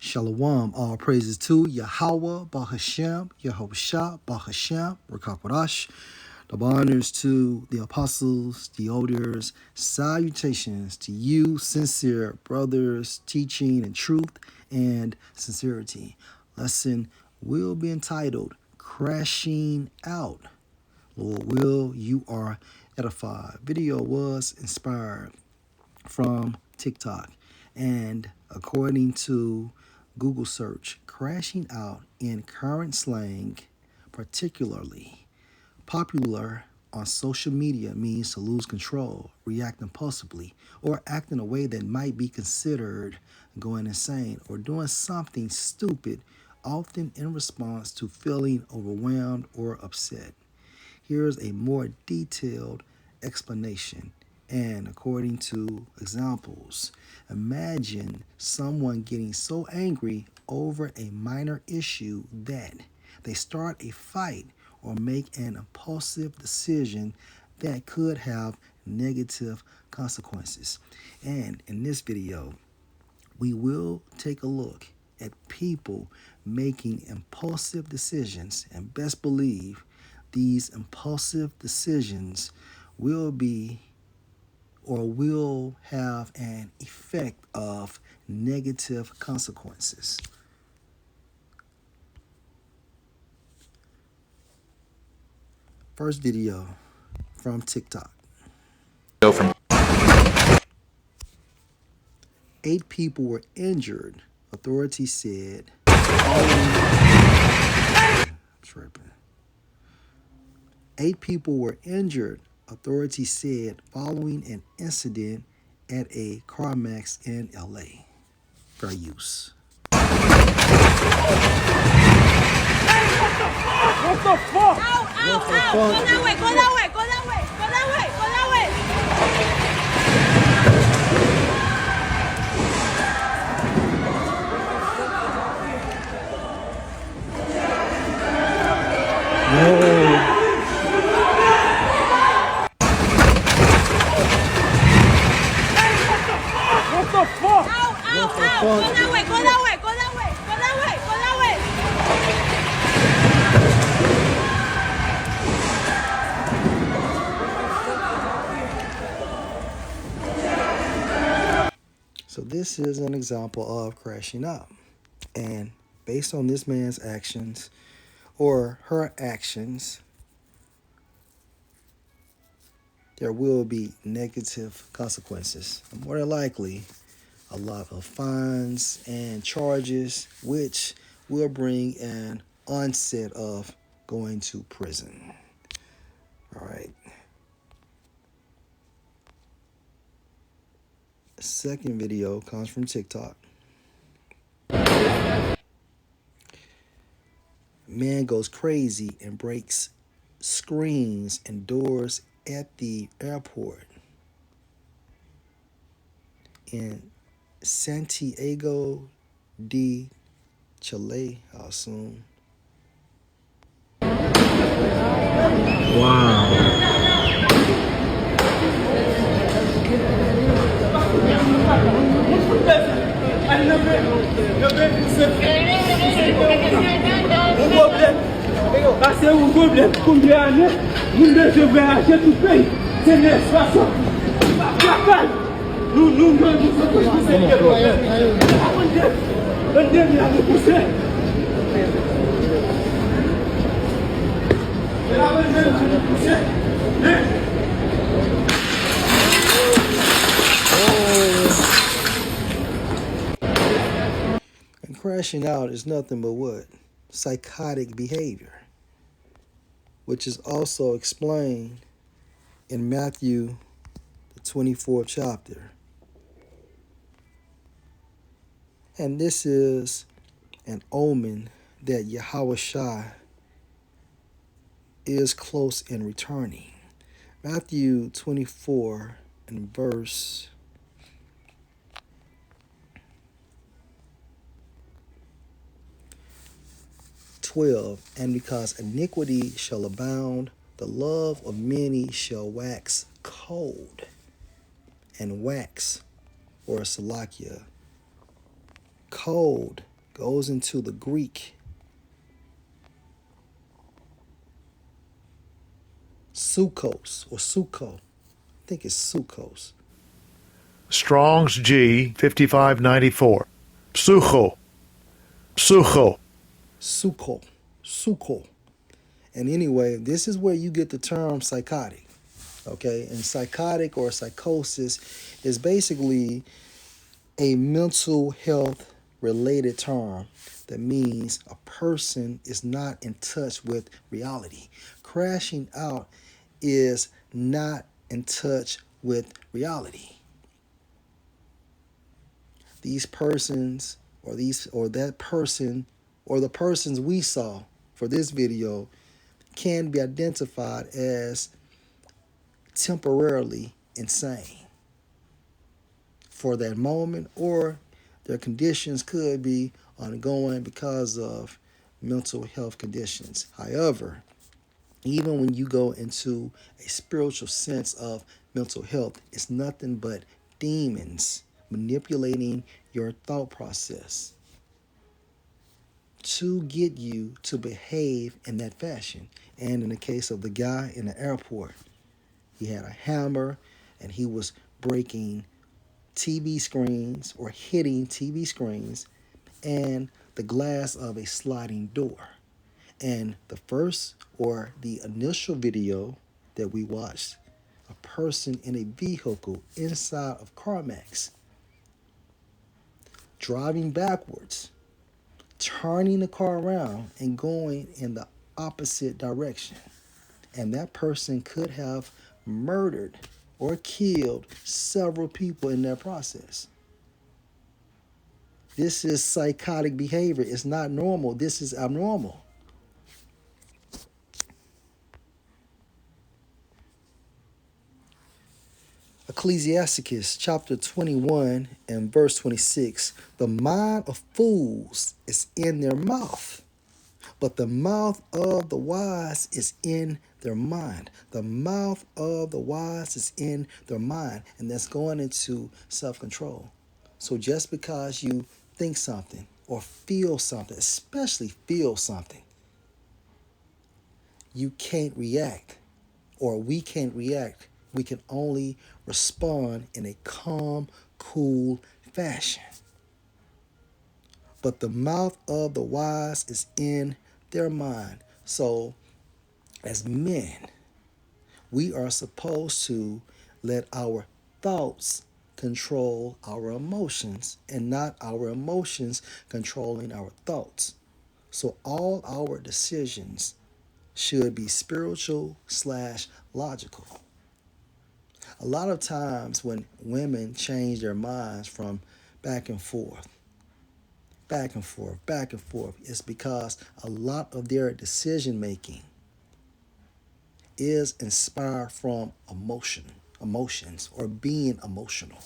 Shalom, all praises to Yahweh, Bahashem, Yehoshua, Bahashem, Rakakwadash. The honors to the apostles, the elders, salutations to you, sincere brothers, teaching in truth and sincerity. Lesson will be entitled Crashing Out. Lord will, you are edified. Video was inspired from TikTok, and according to Google search, crashing out in current slang, particularly popular on social media, means to lose control, react impulsively, or act in a way that might be considered going insane or doing something stupid, often in response to feeling overwhelmed or upset. Here's a more detailed explanation. And according to examples, imagine someone getting so angry over a minor issue that they start a fight or make an impulsive decision that could have negative consequences. And in this video, we will take a look at people making impulsive decisions, and best believe these impulsive decisions will have an effect of negative consequences. First video from TikTok. From 8 people were injured, authorities said. Tripping. 8 people were injured, authorities said, following an incident at a CarMax in LA. Fair use. What the fuck? Ow, ow, ow! Go that way, go that way, go that way, go that way, go that way! What the fuck? Ow, ow, ow! Go that way, go that way, go that way, go that way, go that way! So this is an example of crashing out. And based on this man's actions or her actions, there will be negative consequences. More than likely, a lot of fines and charges, which will bring an onset of going to prison. All right. The second video comes from TikTok. Man goes crazy and breaks screens and doors at the airport in Santiago de Chile, I assume. Passez un problème, combien d'années, nous devons acheter tout pays, c'est l'expression. Nous devons pousser. On devient pousser. And crashing out is nothing but what? Psychotic behavior, which is also explained in Matthew, the 24th chapter. And this is an omen that Yahushua is close in returning. Matthew 24 and verse 12. And because iniquity shall abound, the love of many shall wax cold. And wax, or salakia, cold goes into the Greek sukos or suko. I think it's sukos. Strong's G 5594. Sucho. Sucho. Suko. And anyway, this is where you get the term psychotic. Okay, and psychotic or psychosis is basically a mental health related term that means a person is not in touch with reality. Crashing out is not in touch with reality. These persons or that person or the persons we saw for this video can be identified as temporarily insane for that moment, or their conditions could be ongoing because of mental health conditions. However, even when you go into a spiritual sense of mental health, it's nothing but demons manipulating your thought process to get you to behave in that fashion. And in the case of the guy in the airport, he had a hammer and he was breaking TV screens or hitting TV screens and the glass of a sliding door. And the first or the initial video that we watched, a person in a vehicle inside of CarMax, driving backwards, turning the car around and going in the opposite direction. And that person could have murdered or killed several people in that process. This is psychotic behavior. It's not normal. This is abnormal. Ecclesiasticus chapter 21 and verse 26. The mind of fools is in their mouth, but the mouth of the wise is in their mind. The mouth of the wise is in their mind. And that's going into self-control. So just because you think something or feel something, especially feel something, you can't react, or we can't react. We can only respond in a calm, cool fashion. But the mouth of the wise is in their mind. So as men, we are supposed to let our thoughts control our emotions and not our emotions controlling our thoughts. So all our decisions should be spiritual/logical. A lot of times when women change their minds from back and forth, it's because a lot of their decision making is inspired from emotions, or being emotional.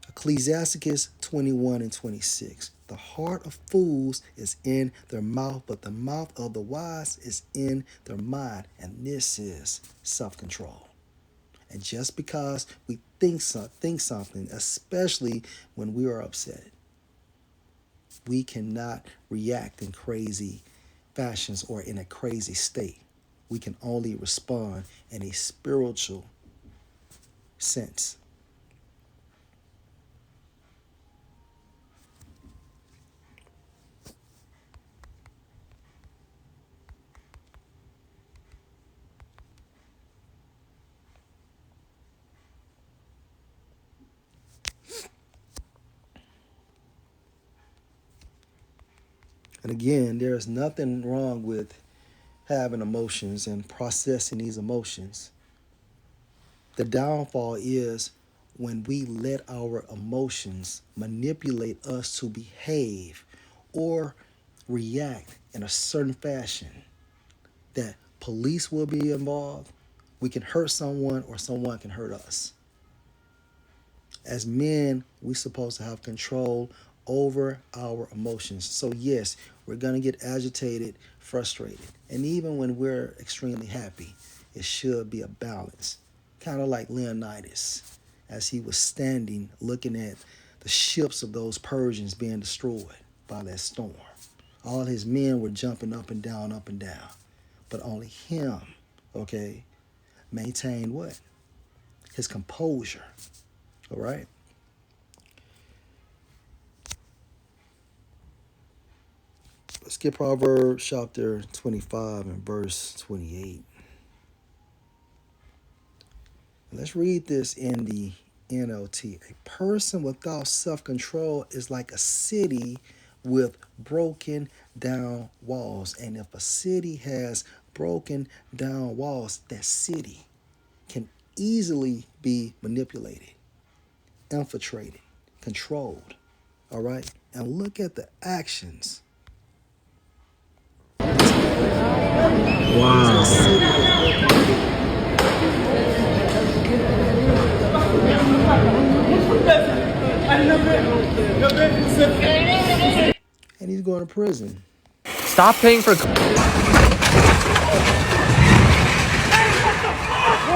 Ecclesiasticus 21 and 26. The heart of fools is in their mouth, but the mouth of the wise is in their mind. And this is self-control. And just because we think something, especially when we are upset, we cannot react in crazy fashions or in a crazy state. We can only respond in a spiritual sense. And again, there is nothing wrong with having emotions and processing these emotions. The downfall is when we let our emotions manipulate us to behave or react in a certain fashion that police will be involved. We can hurt someone or someone can hurt us. As men, we're supposed to have control over our emotions. So yes, we're going to get agitated, frustrated. And even when we're extremely happy, it should be a balance. Kind of like Leonidas, as he was standing looking at the ships of those Persians being destroyed by that storm. All his men were jumping up and down, but only him, okay, maintained what? His composure. All right. Let's get Proverbs chapter 25 and verse 28. Let's read this in the NLT. A person without self-control is like a city with broken down walls. And if a city has broken down walls, that city can easily be manipulated, infiltrated, controlled. All right? And look at the actions. Wow. And he's going to prison. Stop paying for. What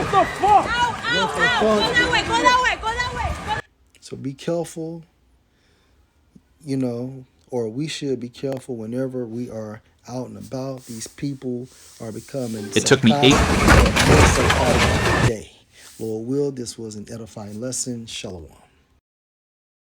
the fuck? Ow, ow, ow. Go that way, go that way, go that way. So be careful, you know, or we should be careful whenever we are out and about. These people are becoming It took me psychotic and more psychotic by the day. Lord will, this was an edifying lesson. Shalom.